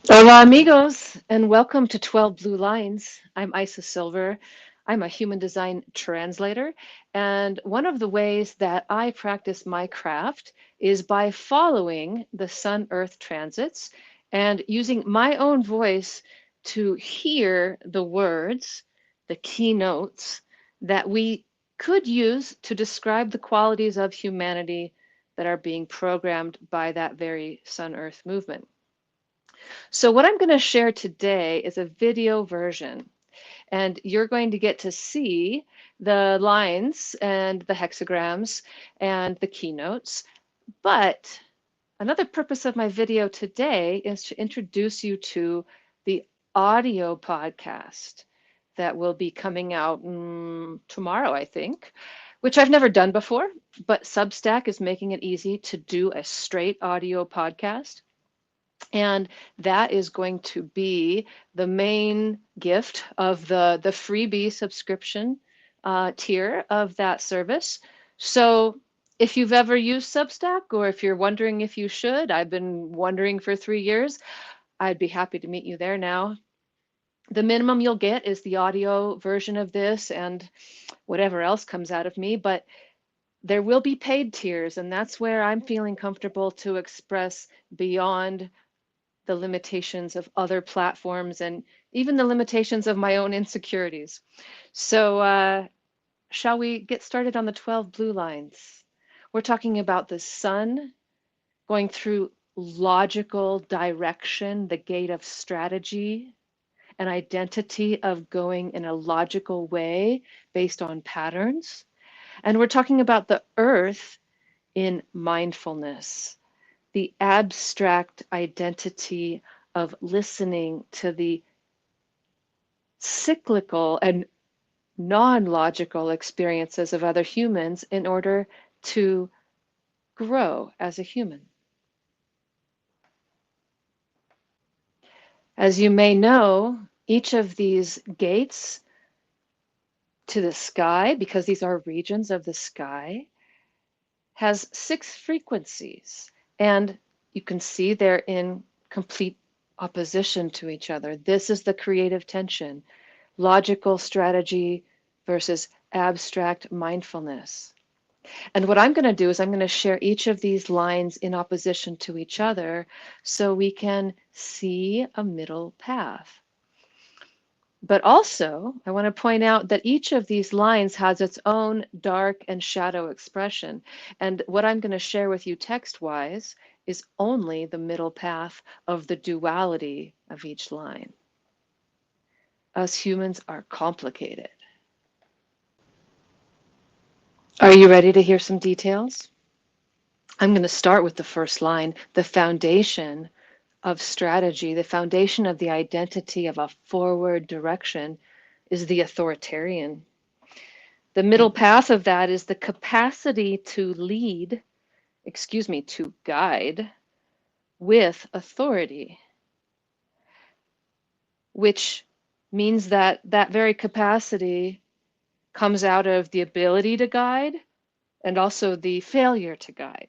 Hola, amigos, and welcome to 12 Blue Lines. I'm Isa Silver. I'm a human design translator, and one of the ways that I practice my craft is by following the Sun Earth transits and using my own voice to hear the words, the keynotes that we could use to describe the qualities of humanity that are being programmed by that very Sun Earth movement. So what I'm going to share today is a video version, and you're going to get to see the lines and the hexagrams and the keynotes. But another purpose of my video today is to introduce you to the audio podcast that will be coming out tomorrow, I think, which I've never done before, but Substack is making it easy to do a straight audio podcast. And that is going to be the main gift of the freebie subscription tier of that service. So if you've ever used Substack, or if you're wondering if you should, I've been wondering for 3 years, I'd be happy to meet you there now. The minimum you'll get is the audio version of this and whatever else comes out of me, but there will be paid tiers, and that's where I'm feeling comfortable to express beyond the limitations of other platforms and even the limitations of my own insecurities. So, shall we get started on the 12 blue lines? We're talking about the sun going through logical direction, the gate of strategy, an identity of going in a logical way based on patterns. And we're talking about the earth in mindfulness, the abstract identity of listening to the cyclical and non-logical experiences of other humans in order to grow as a human. As you may know, each of these gates to the sky, because these are regions of the sky, has 6 frequencies. And you can see they're in complete opposition to each other. This is the creative tension, logical strategy versus abstract mindfulness. And what I'm going to do is I'm going to share each of these lines in opposition to each other so we can see a middle path. But also, I want to point out that each of these lines has its own dark and shadow expression. And what I'm going to share with you text-wise is only the middle path of the duality of each line. Us humans are complicated. Are you ready to hear some details? I'm going to start with the first line, the foundation of strategy, the foundation of the identity of a forward direction is the authoritarian. The middle path of that is the capacity to lead, to guide with authority, which means that that very capacity comes out of the ability to guide and also the failure to guide.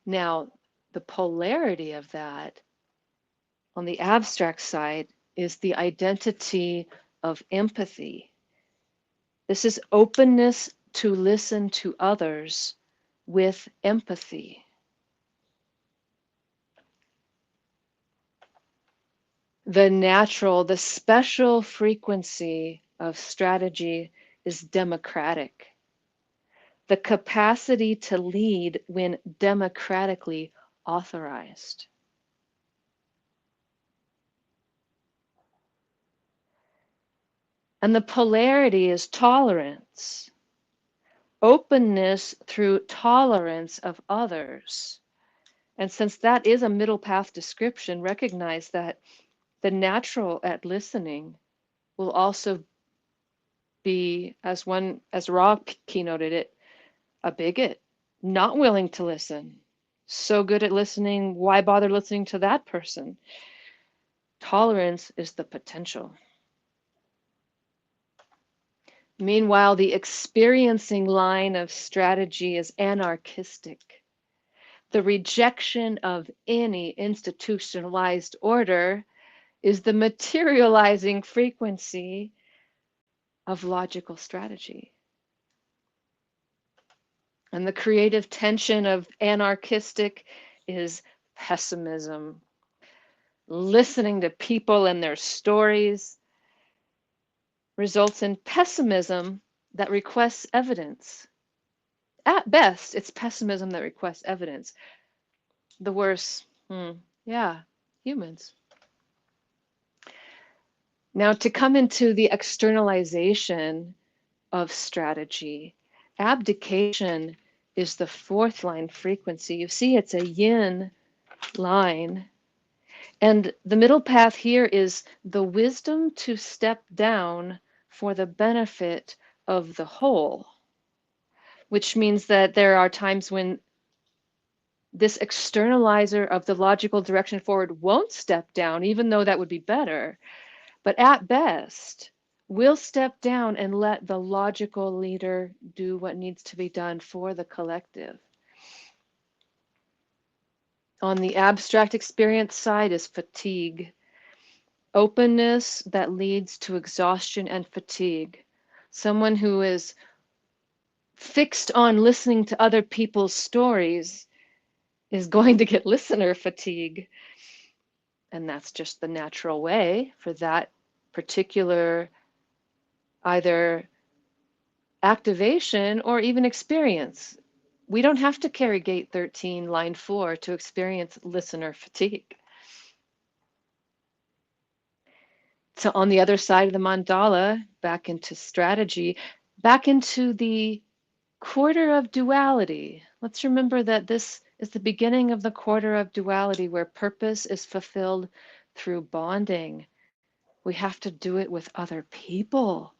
Now, the polarity of that on the abstract side is the identity of empathy. This is openness to listen to others with empathy. The natural, the special frequency of strategy is democratic. The capacity to lead when democratically authorized. And the polarity is tolerance, openness through tolerance of others. And since that is a middle path description, recognize that the natural at listening will also be, as Ra keynoted it, a bigot, not willing to listen. So good at listening, why bother listening to that person? Tolerance is the potential. Meanwhile, the experiencing line of strategy is anarchistic. The rejection of any institutionalized order is the materializing frequency of logical strategy. And the creative tension of anarchistic is pessimism. Listening to people and their stories results in pessimism that requests evidence. At best, it's pessimism that requests evidence. The worse, yeah, humans. Now, to come into the externalization of strategy, abdication is the fourth line frequency. You see, it's a yin line. And the middle path here is the wisdom to step down for the benefit of the whole, which means that there are times when this externalizer of the logical direction forward won't step down, even though that would be better. But at best, we'll step down and let the logical leader do what needs to be done for the collective. On the abstract experience side is fatigue. Openness that leads to exhaustion and fatigue. Someone who is fixed on listening to other people's stories is going to get listener fatigue. And that's just the natural way for that particular either activation or even experience. We don't have to carry gate 13, line 4 to experience listener fatigue. So on the other side of the mandala, back into strategy, back into the quarter of duality. Let's remember that this is the beginning of the quarter of duality where purpose is fulfilled through bonding. We have to do it with other people.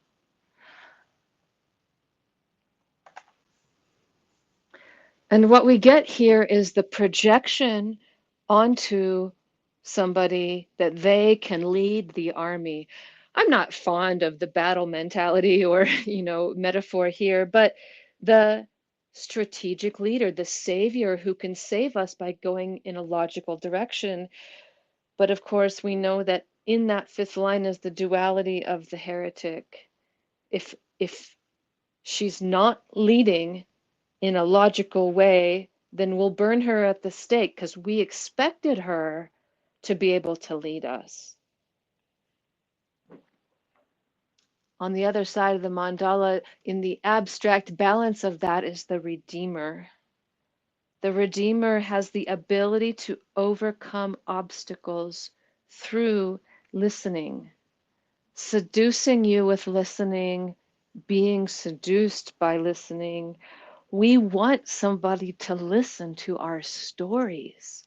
And what we get here is the projection onto somebody that they can lead the army. I'm not fond of the battle mentality or, metaphor here, but the strategic leader, the savior who can save us by going in a logical direction. But of course, we know that in that fifth line is the duality of the heretic. If she's not leading in a logical way, then we'll burn her at the stake because we expected her to be able to lead us. On the other side of the mandala, in the abstract balance of that, is the Redeemer. The Redeemer has the ability to overcome obstacles through listening, seducing you with listening, being seduced by listening. We want somebody to listen to our stories.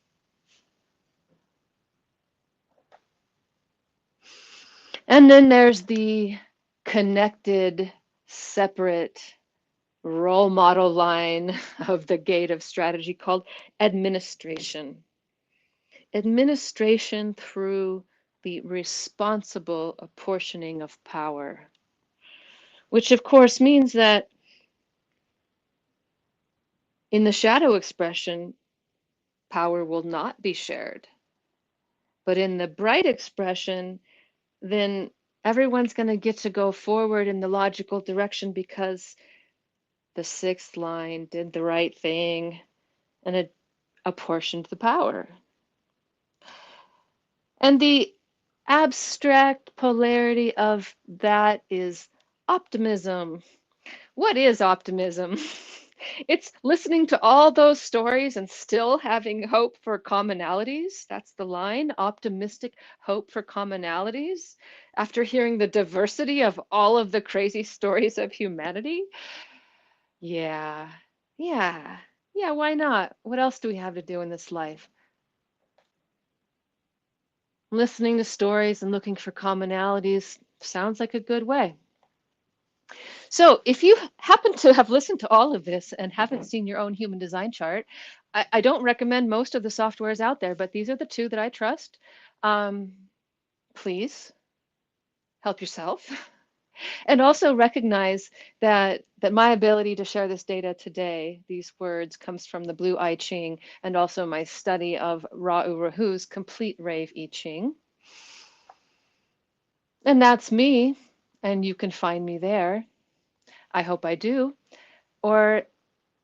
And then there's the connected, separate role model line of the gate of strategy called administration. Administration through the responsible apportioning of power, which of course means that in the shadow expression, power will not be shared. But in the bright expression, then everyone's going to get to go forward in the logical direction because the sixth line did the right thing and it apportioned the power. And the abstract polarity of that is optimism. What is optimism? It's listening to all those stories and still having hope for commonalities. That's the line, optimistic hope for commonalities. After hearing the diversity of all of the crazy stories of humanity. Yeah, why not? What else do we have to do in this life? Listening to stories and looking for commonalities sounds like a good way. So if you happen to have listened to all of this and haven't seen your own human design chart, I don't recommend most of the softwares out there, but these are the two that I trust. Please help yourself. And also recognize that my ability to share this data today, these words, comes from the Blue I Ching and also my study of Ra Uru Hu's Complete Rave I Ching. And that's me, and you can find me there. I hope I do. Or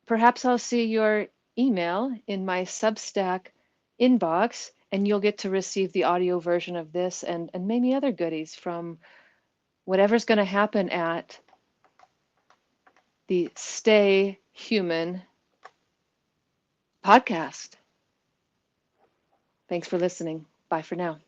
perhaps I'll see your email in my Substack inbox, and you'll get to receive the audio version of this and maybe other goodies from whatever's going to happen at the Stay Human podcast. Thanks for listening. Bye for now.